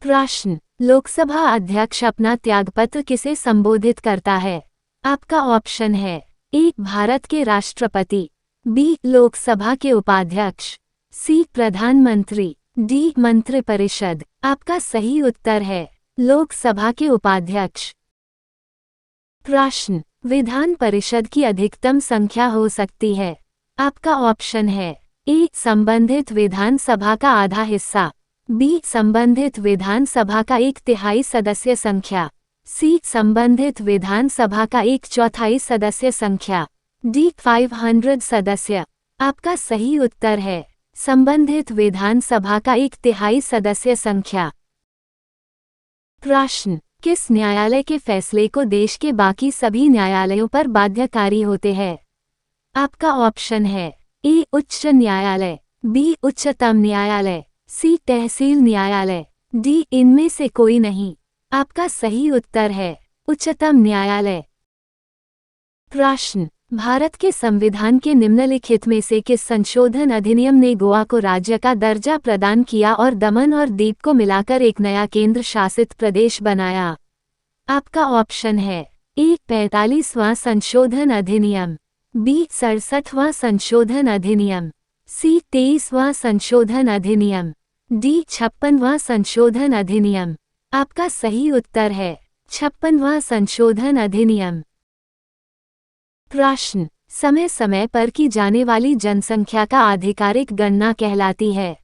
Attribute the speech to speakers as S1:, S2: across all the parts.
S1: प्रश्न, लोकसभा अध्यक्ष अपना त्यागपत्र किसे संबोधित करता है? आपका ऑप्शन है ए. भारत के राष्ट्रपति, बी. लोकसभा के उपाध्यक्ष, सी. प्रधानमंत्री, डी. मंत्रिपरिषद। आपका सही उत्तर है लोकसभा के उपाध्यक्ष। प्रश्न, विधान परिषद की अधिकतम संख्या हो सकती है? आपका ऑप्शन है ए. संबंधित विधानसभा का आधा हिस्सा, बी. संबंधित विधानसभा का 1/3 सदस्य संख्या, सी. संबंधित विधानसभा का 1/4 सदस्य संख्या, डी. 500 सदस्य। आपका सही उत्तर है संबंधित विधानसभा का 1/3 सदस्य संख्या। प्रश्न, किस न्यायालय के फैसले को देश के बाकी सभी न्यायालयों पर बाध्यकारी होते हैं? आपका ऑप्शन है ए. उच्च न्यायालय, बी. उच्चतम न्यायालय, सी. तहसील न्यायालय, डी. इनमें से कोई नहीं। आपका सही उत्तर है उच्चतम न्यायालय। प्रश्न, भारत के संविधान के निम्नलिखित में से किस संशोधन अधिनियम ने गोवा को राज्य का दर्जा प्रदान किया और दमन और दीव को मिलाकर एक नया केंद्र शासित प्रदेश बनाया? आपका ऑप्शन है ए. 45वां संशोधन अधिनियम, बी. 67वां संशोधन अधिनियम, सी. 23वां संशोधन अधिनियम, डी. 56वां संशोधन अधिनियम। आपका सही उत्तर है 56वां संशोधन अधिनियम। प्रश्न, समय समय पर की जाने वाली जनसंख्या का आधिकारिक गणना कहलाती है?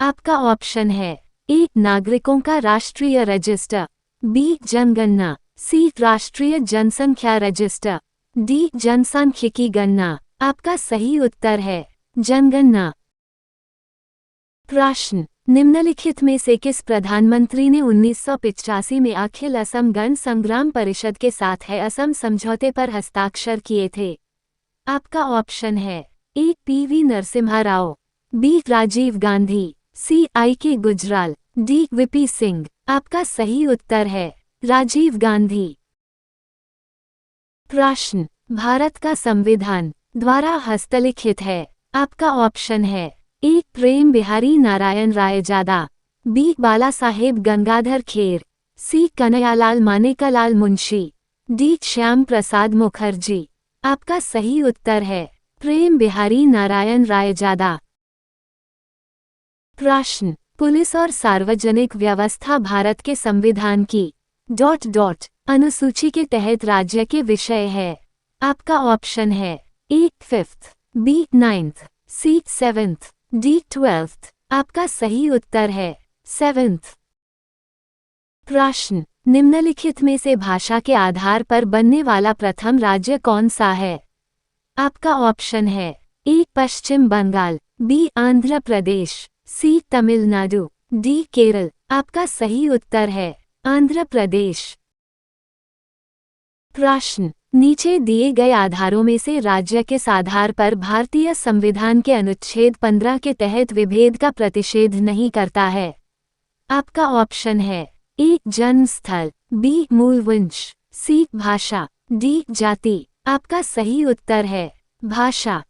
S1: आपका ऑप्शन है ए. नागरिकों का राष्ट्रीय रजिस्टर, बी. जनगणना, सी. राष्ट्रीय जनसंख्या रजिस्टर, डी. जनसांख्यिकी गणना। आपका सही उत्तर है जनगणना। प्रश्न, निम्नलिखित में से किस प्रधानमंत्री ने 1985 में अखिल असम गण संग्राम परिषद के साथ है असम समझौते पर हस्ताक्षर किए थे? आपका ऑप्शन है A. P V. Narasimha Rao, B. Rajiv Gandhi, C. I K. Gujral, D. V P Singh. आपका सही उत्तर है राजीव गांधी। प्रश्न, भारत का संविधान द्वारा हस्तलिखित है? आपका ऑप्शन है ए. प्रेम बिहारी नारायण रायजादा, बी. बाला साहेब गंगाधर खेर, सी. कन्हैयालाल मानेकलाल मुंशी, डी. श्याम प्रसाद मुखर्जी। आपका सही उत्तर है प्रेम बिहारी नारायण रायजादा। प्रश्न, पुलिस और सार्वजनिक व्यवस्था भारत के संविधान की ... अनुसूची के तहत राज्य के विषय है? आपका ऑप्शन है ए. 5th, B. 9th, सी. 7th, D. 12th। आपका सही उत्तर है 7th। प्रश्न, निम्नलिखित में से भाषा के आधार पर बनने वाला प्रथम राज्य कौन सा है? आपका ऑप्शन है ए. पश्चिम बंगाल, बी. आंध्र प्रदेश, सी. तमिलनाडु, डी. केरल। आपका सही उत्तर है आंध्र प्रदेश। प्रश्न, नीचे दिए गए आधारों में से राज्य किस आधार पर भारतीय संविधान के अनुच्छेद 15 के तहत विभेद का प्रतिषेध नहीं करता है? आपका ऑप्शन है ए. जन्म स्थल, बी. मूल वंश, सी. भाषा, डी. जाति। आपका सही उत्तर है भाषा।